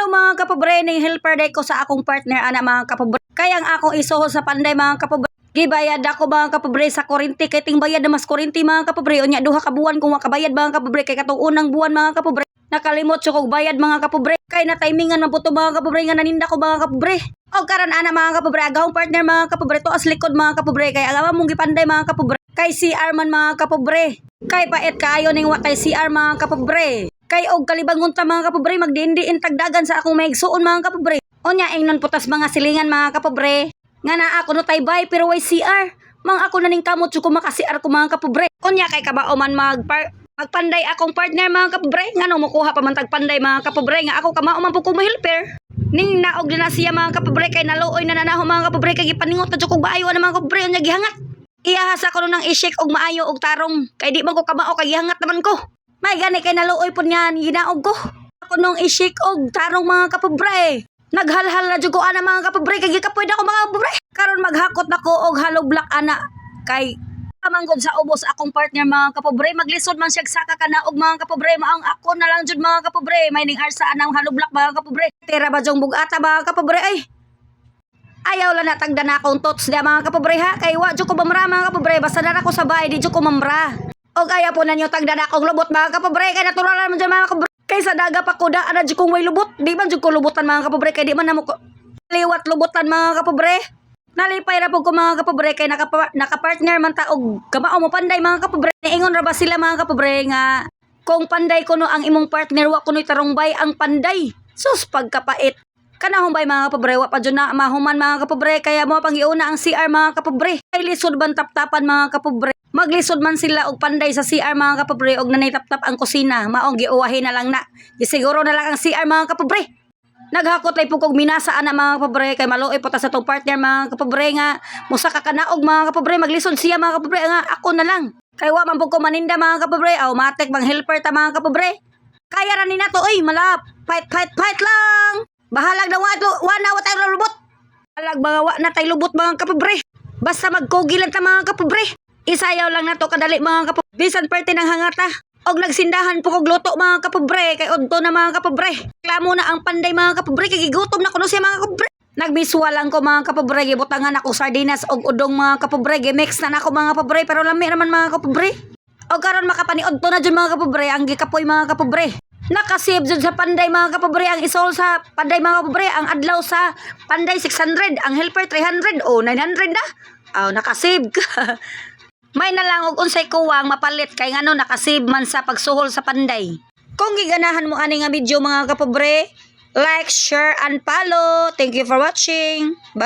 mga kapobre ning helper day ko sa akong partner ana mga kapobre. Kaya ang akong isuhol sa panday mga kapobre. Gibayad ako mga kapobre sa kuryente kay ting bayad na mas kuryente mga kapobre. Unya duha ka buwan kung makabayad mga kapobre kay katong unang buwan mga kapobre. Nakalimot ko kog bayad mga kapobre. Kay na timingan man puto mga kapobre nga naninda ko mga kapobre. Og karon ana mga kapobre agawong partner mga kapobre to as likod mga kapobre kay agawa mong gipanday mga kapobre. Kay CR man mga kapobre. Kay pait kaayo ning watay CR mga kapobre. Kay og kalibangon ta mga kapobre magdiindiin tagdagan sa akong maigsuon mga kapobre. Unya ingnon putas mga silingan mga kapobre. Nga na ako no taybay pero way CR. Mang ako naning kamot ko maka-CR ko mga kapobre. Unya kay kabao man magpanday akong partner mga kapobre. Ngano mokuha pa man tagpanday mga kapobre nga ako kamao man pud ko helper. Ning naog din na siya mga kapobre kay naluoy na nanaho mga kapobre kay gipaningot na jud kog baayo na mga kapobre unya gihangat. Iyahasa ko nang i-shake og maayo og tarong kay di man ko kamao kay gihangat naman ko. May gani kay naluoy pud niyan ginaog ko. Ako nung i-shake og tarong mga kapobre. Naghalhal na jud ko ana mga kapobre kay gikapoy na ko mga kapobre. Karon maghakot na ko og hollow block ana kay kamanggod sa ubos akong partner mga kapobre maglisod man siya saka kana og mga kapobre maang ako na lang jud mga kapobre may ning arsa anang hollow block mga kapobre. Tira ba jong bugata mga kapobre ay. Ayaw lang natagda na akong tots dia mga kapobre ha kay wa jud ko mamra mga kapobre basta na ako sa bahay di jud ko mamra. Og ayaw po na nyo tagda na akong lubot mga kapobre kay natural man dyan mga kapobre. Kay sa daga pa ko daan na jud kong way lubot. Di man jud ko lubutan mga kapobre kay di man namo ko liwat lubutan mga kapobre. Nalipay ra po ko mga kapobre kay nakapartner man ta og kamao mo panday mga kapobre. Niingon ra ba sila mga kapobre nga kung panday ko no ang imong partner wa kuno'y tarongbay ang panday. Sus pagkapait. Kanahong bay mga kapobre wa pa jud na mahuman mga kapobre kaya mo pangiuna ang CR mga kapobre. Ay lisod ban taptapan mga kapobre. Maglisod man sila og panday sa CR mga kapobre og nanay taptap ang kusina. Maong giuwahi na lang na. Gisiguro na lang ang CR mga kapobre. Naghakot lay pug og minasa ana mga kapobre kay maluoy pa ta sa tong partner mga kapobre nga musaka ka na og mga kapobre maglisod siya mga kapobre nga ako na lang. Kay wa man pug ko maninda mga kapobre aw matek bang helper ta mga kapobre. Kaya ra ni nato oy malap. Fight lang. Bahalag na wa na tayo lubot. Bahalag mga wa na tayo lubot mga kapobre. Basta magkogi lang ta mga kapobre. Isayaw lang nato kadali mga kapobre. Bisan parte ng hangata. Og nagsindahan po kog luto mga kapobre kay odto na mga kapobre. Klamo na ang panday mga kapobre kay gigutom na kuno siya mga kapobre. Nagbiswa lang ko mga kapobre gibutangan ako sardinas og udong mga kapobre gimix na nako mga kapobre pero lami naman mga kapobre. Og karon makapaniod to na jud mga kapobre ang gikapoy mga kapobre. Nakasave jud sa panday mga kapobre ang isol sa panday mga kapobre ang adlaw sa panday 600 ang helper 300 o 900 na. Aw nakasave ka. May na lang og unsay kuwang mapalit kay ngano nakasave man sa pagsuhol sa panday. Kung giganahan mo ani nga video mga kapobre, like, share and follow. Thank you for watching. Bye.